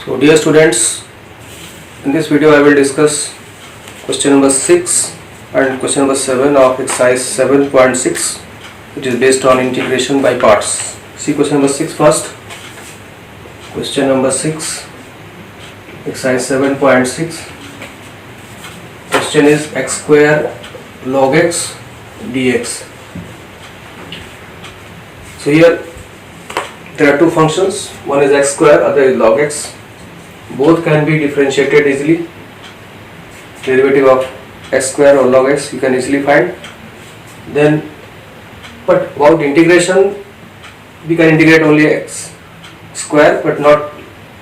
So dear students, in this video I will discuss question number 6 and question number 7 of exercise 7.6. It is based on integration by parts. See question number 6 first. Question number 6, exercise 7.6. Question is x square log x dx. So here there are two functions, one is x square, other is log x. Both can be differentiated easily. Derivative of x square or log x you can easily find. Then, but about integration, we can integrate only x square but not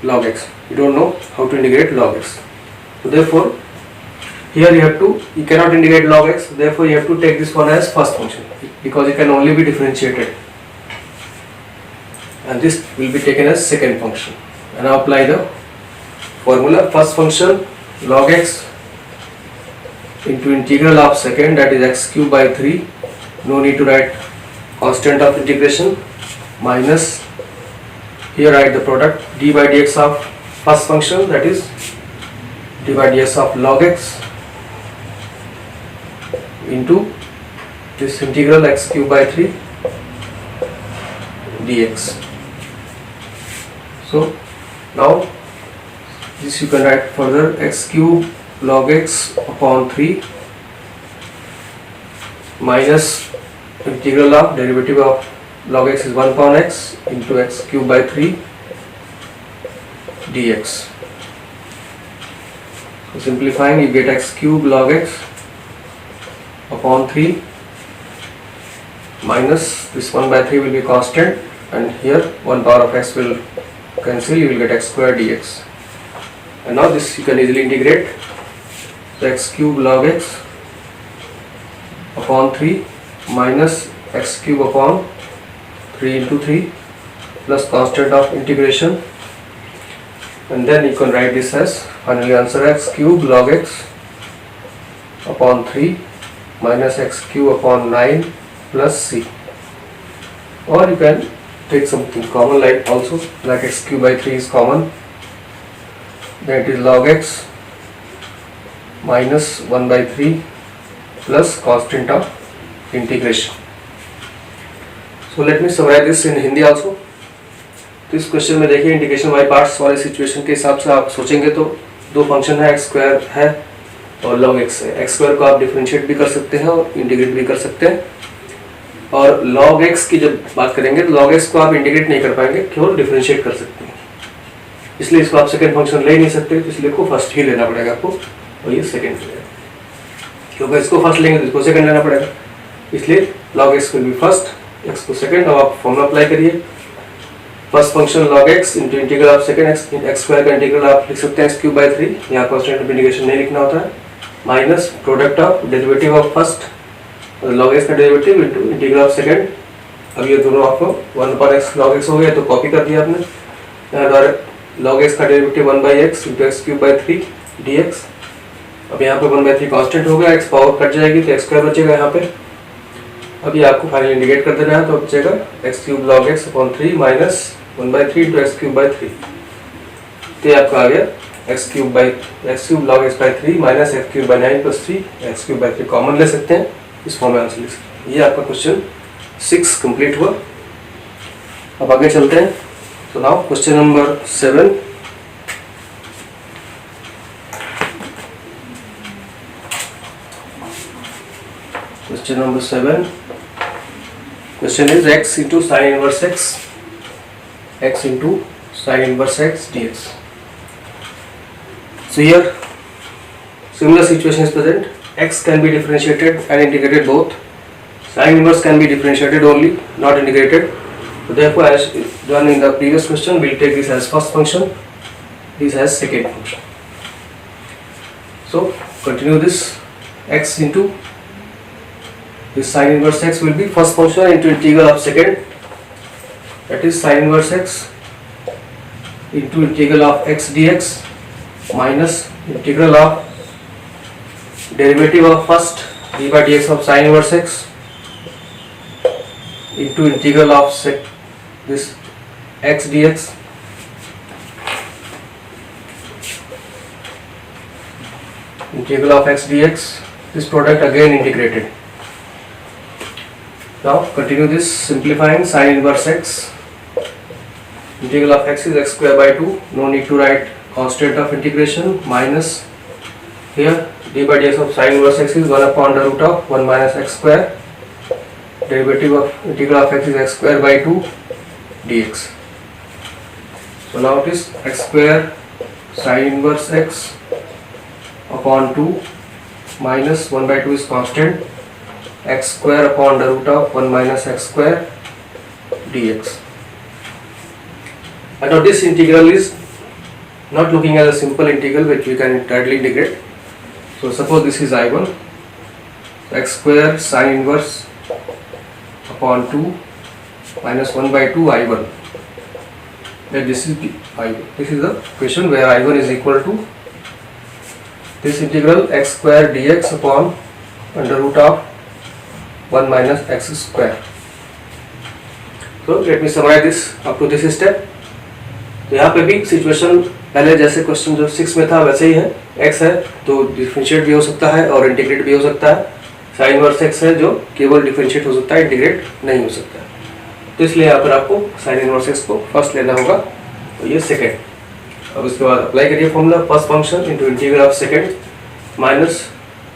log x. You don't know how to integrate log x. So therefore, here you cannot integrate log x. Therefore, you have to take this one as first function because it can only be differentiated. And this will be taken as second function. And now apply the formula. First function log x into integral of second, that is x cube by 3. No need to write constant of integration, minus here write the product d by dx of first function, that is d by dx of log x into this integral x cube by 3 dx. So now this you can write further, x cube log x upon 3 minus integral of derivative of log x is 1 upon x into x cube by 3 dx. So simplifying, you get x cube log x upon 3 minus this 1 by 3 will be constant, and here 1 power of x will cancel, you will get x square dx. And now this you can easily integrate. So x cube log x upon 3 minus x cube upon 3 into 3 plus constant of integration, and then you can write this as finally answer x cube log x upon 3 minus x cube upon 9 plus c. Or you can take something common like x cube by 3 is common, then it is log x minus 1 by 3 plus constant of integration. So let me summarize this in Hindi also. तो इस question में देखिए integration by parts वाले situation के हिसाब से आप सोचेंगे तो दो फंक्शन है, एक्स स्क्वायर है और लॉग एक्स है. एक्स स्क्वायर को आप डिफरेंशिएट भी कर सकते हैं और इंटीग्रेट भी कर सकते हैं. और log x की जब बात करेंगे तो log x को आप इंटीग्रेट नहीं कर पाएंगे, केवल डिफरेंशिएट कर सकते हैं. इसलिए इसको आप सेकंड फंक्शन ले नहीं सकते, तो इसलिए को फर्स्ट ही लेना पड़ेगा आपको और ये सेकंड लेगा, क्योंकि इसको फर्स्ट लेंगे तो इसको सेकंड लेना पड़ेगा. इसलिए log x will be first, x को सेकंड. अब आप फॉर्मूला अप्लाई करिए. First function log x into integral of second x square का इंटीग्रल आप लिख सकते हैं x क्यूब बाई 3. यहाँ कॉन्स्टेंट ऑफ इंटीग्रेशन नहीं लिखना होता है. Minus product of derivative of first log x का derivative into integral of second. अब ये दोनों आपको 1 पर x log x हो गया तो कॉपी कर दिया आपने. यहाँ द्वारा log x का derivative 1 by x into x cube by 3 dx. अब यहाँ पे 1 बाई 3 कॉन्स्टेंट हो गया, x पावर कट जाएगी तो x स्क्वायर बचेगा यहाँ पे. अब ये आपको फाइनली इंटीग्रेट कर देना है तो बचेगा x cube log x upon 3 minus 1 by 3 into x cube by 3. तो ये आपका आ गया x cube log x by 3 minus x cube by 9 plus 3. X cube by 3 common ले सकते हैं, इस फॉर्म में आंसर लिख सकते हैं. ये आपका क्वेश्चन 6 कंप्लीट हुआ. अब आगे चलते हैं. तो now question number 7. Question number 7. Question is x into sin inverse x into sin inverse x dx. So here similar situation is present. X can be differentiated and integrated both. Sin inverse can be differentiated only, not integrated. So therefore, as done in the previous question, we will take this as first function, this as second function. So continue this. X into this sin inverse x will be first function into integral of second, that is sin inverse x into integral of x dx minus integral of derivative of first d by dx of sin inverse x into integral of this x dx integral of x dx, this product again integrated. Now continue this, simplifying sin inverse x. Integral of x is x square by 2, no need to write constant of integration, minus here d by dx of sin inverse x is 1 upon the root of 1 minus x square. Derivative of integral of x is x square by 2 dx. So now it is x square sin inverse x upon 2 minus 1 by 2 is constant, x square upon the root of 1 minus x square dx. And now this integral is not looking at a simple integral which we can directly integrate. So suppose this is I1, x square sin inverse upon 2 minus 1 by 2 I1. Then this is the I1. This is the question where I1 is equal to this integral x square dx upon under root of 1 minus x square. So let me summarize this up to this step. तो यहाँ पे भी situation पहले जैसे question जो 6 में था वैसे ही है, x है तो डिफरेंशिएट भी हो सकता है और इंटीग्रेट भी हो सकता है, साइन इनवर्स x है जो केवल डिफरेंशिएट हो सकता है, इंटीग्रेट नहीं हो सकता है। तो इसलिए यहाँ पर आपको साइन इनवर्स x को फर्स्ट लेना होगा, तो ये सेकेंड। अब उसके बाद अप्लाई करिए formula, first function into integral of second minus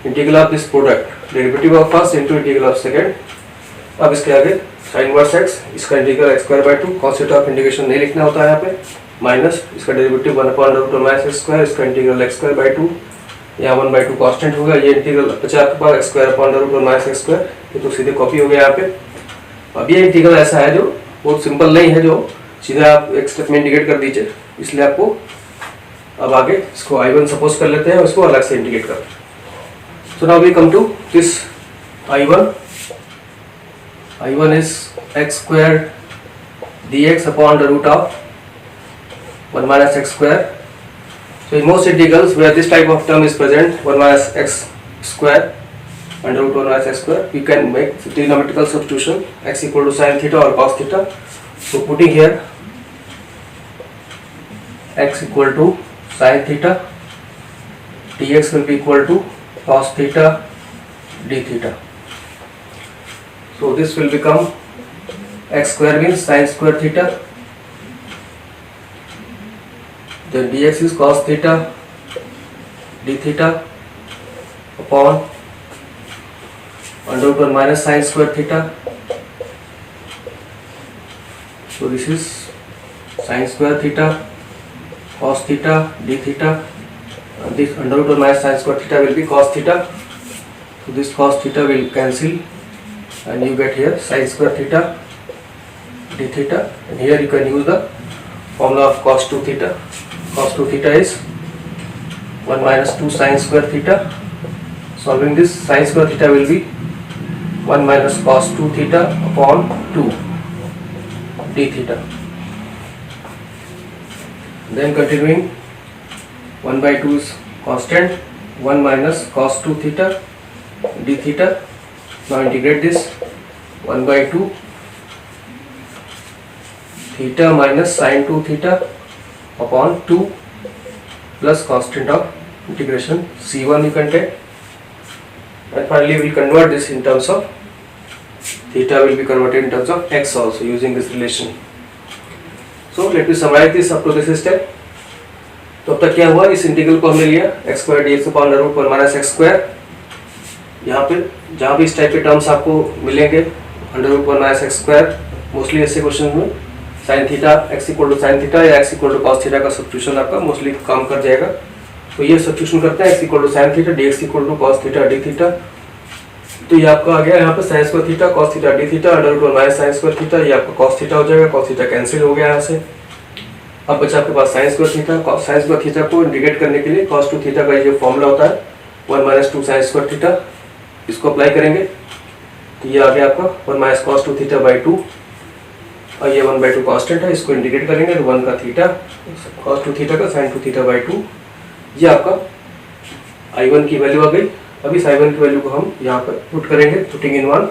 integral of this product, derivative of first into integral of second. अब इसके आगे साइन इनवर्स x, इसका integral x square by 2, concept of integration नहीं लिखना होता है यहाँ पे, माइनस इसका derivative 1 upon root minus x square, इसका इंटीग्रल x स्क्वायर बाय 2, यहाँ 1 बाय 2 कांस्टेंट होगा, ये इंटीग्रल बचा आपके पास x square upon root minus x square, ये तो सीधे कॉपी हो गया यहाँ पे। अब ये इंटीग्रल ऐसा है जो बहुत सिंपल नहीं है, जो सीधा आप एक स्टेप में इंटीग्रेट कर दीजिए, इसलिए आपको अब आगे इसको I1 सपोज कर लेते हैं और इसको अलग से इंटीग्रेट करते हैं। So now we come to this I1 is x square dx upon the root of 1 minus x square. So in most integrals where this type of term is present, 1 minus x square under root 1 minus x square, we can make trigonometrical substitution, x equal to sin theta or cos theta. So putting here x equal to sin theta, dx will be equal to cos theta d theta. So this will become x square means sin square theta, then dx is cos theta d theta upon under root 1 minus sin square theta. So this is sin square theta cos theta d theta, and this under root 1 minus sin square theta will be cos theta. So this cos theta will cancel and you get here sin square theta d theta, and here you can use the formula of cos 2 theta. Cos 2 theta is 1 minus 2 sin square theta. Solving this, sin square theta will be 1 minus cos 2 theta upon 2 d theta. Then continuing, 1 by 2 is constant, 1 minus cos 2 theta d theta. Now integrate this, 1 by 2 theta minus sin 2 theta upon 2 plus constant of integration c1 you can take, and finally we will convert this in terms of theta will be converted in terms of x also using this relation. So let me summarize this up to this step. तो अब तक क्या हुआ, इस integral को हमने लिया x square dx upon root 1 minus x square. यहाँ पे जहाँ भी इस टाइप के टर्म्स आपको मिलेंगे under root 1 minus x square, mostly ऐसे क्वेश्चन में sine theta x equal to sine theta या x equal to cos theta का सब्स्टिट्यूशन आपका मोस्टली काम कर जाएगा। तो ये सब्स्टिट्यूशन करते हैं x equal to sine theta, dx equal to cos theta d theta. तो ये आपका आ गया यहाँ पे sine square theta cos theta d theta under root 1 minus sine square theta, ये आपका कॉस थीटा हो जाएगा, कॉस थीटा कैंसिल हो गया यहाँ से। अब बचा आपके पास sine square theta, sine square theta को इंटीग्रेट करने के लिए cos 2 थीटा का ये फॉर्मूला होता है 1 माइनस 2 साइन स्क्वायर थीटा, इसको अप्लाई करेंगे तो ये आ गया आपका 1 माइनस cos 2 थीटा बाई 2, और ये 1 बाई 2 कॉन्स्टेंट है, इसको इंटीग्रेट करेंगे तो 1 का थीटा cos 2 थीटा का साइन 2 थीटा बाई 2, ये आपका I1 की वैल्यू आ गई। अब इस I1 की वैल्यू को हम यहाँ पर पुट करेंगे, पुटिंग इन 1।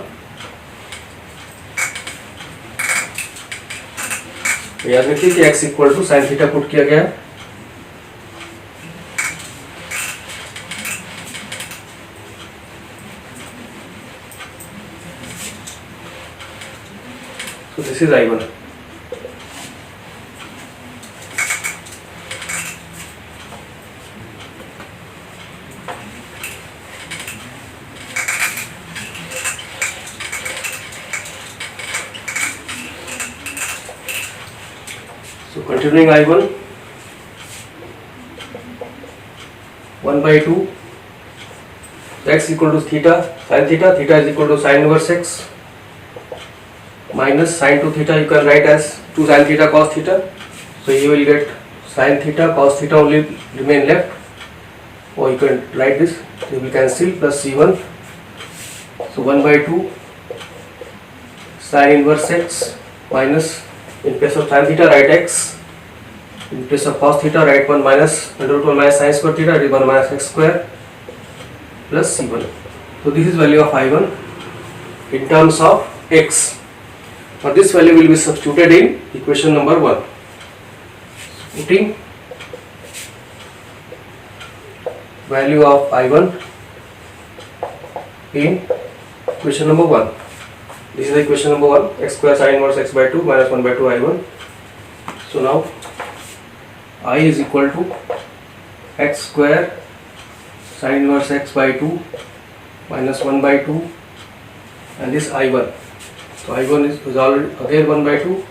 याद रखिए कि x equal to sine theta put किया गया है, So this is I1. So continuing I1, 1 by 2, x equal to theta, sin theta, theta is equal to sin inverse x minus sin 2 theta, you can write as 2 sin theta cos theta. So you will get sin theta cos theta only remain left, or you can write this, you will cancel, plus c1. So 1 by 2 sin inverse x minus, in place of sin theta write x, in place of cos theta write 1 minus under root 1 minus sin square theta, it is 1 minus x square plus c1. So this is value of I1 in terms of x. Now this value will be substituted in equation number 1. Putting value of I1 in equation number 1. This is the equation number 1, x square sin inverse x by 2 minus 1 by 2 I1. So now I is equal to x square sin inverse x by 2 minus 1 by 2, and this I1. So I1 is already again 1 by 2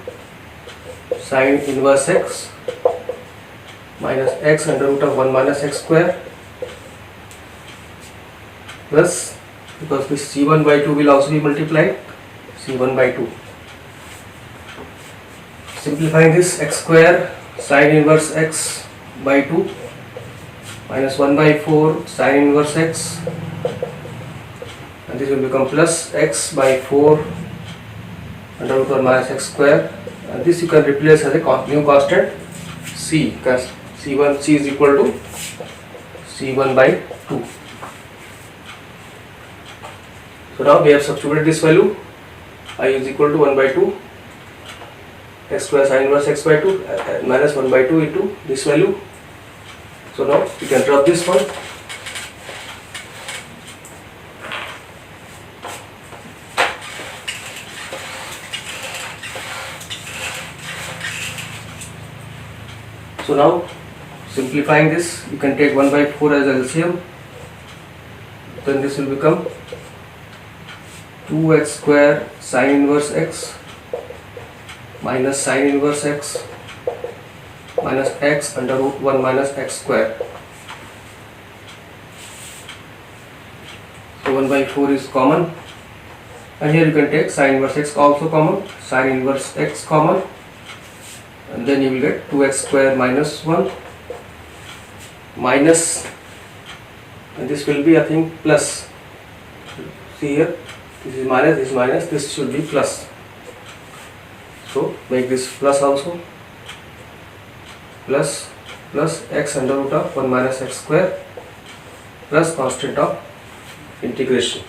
sin inverse x minus x under root of 1 minus x square plus, because this c1 by 2 will also be multiplied, c1 by 2. Simplifying this, x square sin inverse x by 2 minus 1 by 4 sin inverse x, and this will become plus x by 4 under root 1 minus x square, and this you can replace as a new constant c, because c is equal to c1 by 2. So now we have substituted this value, I is equal to 1 by 2 x square sin inverse x by 2 minus 1 by 2 into this value. So now we can drop this one. So now simplifying this, you can take 1 by 4 as LCM, then this will become 2x square sin inverse x minus sin inverse x minus x under root 1 minus x square. So 1 by 4 is common, and here you can take sin inverse x also common, sin inverse x common, and then you will get 2x square minus 1 minus, and this will be, I think, plus. See here, this is minus, this should be plus. So make this plus also, plus x under root of 1 minus x square plus constant of integration.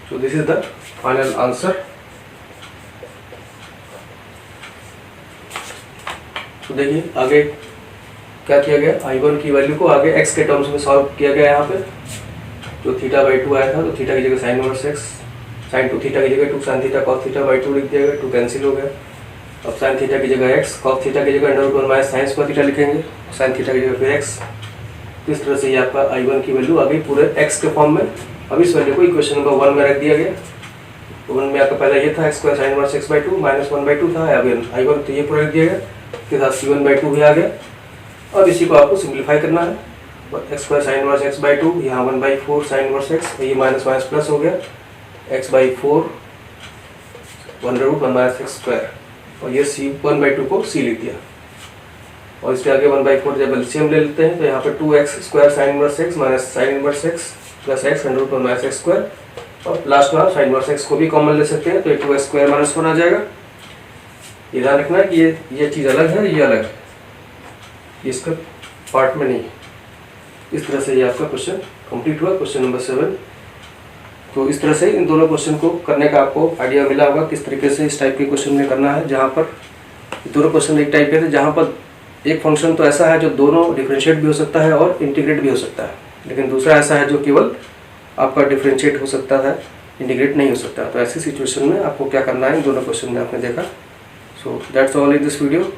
So this is the final answer. तो देखिए आगे क्या किया गया, I1 की value को आगे x के टर्म्स में सॉल्व किया गया। यहाँ पे जो थीटा बाई 2 आया था, तो थीटा की जगह sine inverse x, sine 2 theta की जगह 2 sine theta cos theta by 2 लिख दिया गया, 2 कैंसिल हो गया। अब साइन थीटा की जगह x, कॉस थीटा की जगह under root 1 minus sine square theta लिखेंगे, साइन थीटा की जगह फिर x। इस तरह से ये आपका I1 की वैल्यू अभी पूरे x के फॉर्म में। अब इस वैल्यू को इक्वेशन नंबर 1 में रख दिया गया। तो 1 में आपका पहला ये था x square sine inverse x by 2 minus 1 by 2 था, अभी I1 तो ये पूरा रख दिया गया, इसके साथ c1 बाई 2 भी आ गया। अब इसी को आपको सिंप्लीफाई करना है, x square sine inverse x by 2, यहाँ 1 बाई 4 साइन इनवर्स एक्स, ये माइनस माइनस प्लस हो गया, x by 4 under root 1 minus x square, और ये सी 1 बाई 2 को सी लिख दिया। और इसके आगे 1 बाई 4 जब एलसीएम ले लेते हैं तो यहाँ पर 2x square sine inverse x minus sine inverse x plus x under root 1 minus x square, और लास्ट में आप साइन इनवर्स एक्स को भी कॉमन ले सकते हैं, तो ये 2x स्क्वायर माइनस 1 आ जाएगा। ये ध्यान रखना है कि ये चीज़ अलग है, ये अलग है, इसका पार्ट में नहीं। इस तरह से ये आपका क्वेश्चन कंप्लीट हुआ, क्वेश्चन नंबर 7। तो इस तरह से इन दोनों क्वेश्चन को करने का आपको आइडिया मिला होगा किस तरीके से इस टाइप के क्वेश्चन में करना है, जहाँ पर दोनों क्वेश्चन एक टाइप के थे, जहाँ पर एक फंक्शन तो ऐसा है जो दोनों डिफरेंशिएट भी हो सकता है और इंटीग्रेट भी हो सकता है, लेकिन दूसरा ऐसा है जो केवल आपका डिफरेंशिएट हो सकता है इंटीग्रेट नहीं हो सकता। तो ऐसी सिचुएशन में आपको क्या करना है, इन दोनों क्वेश्चन में आपने देखा। So that's all in this video.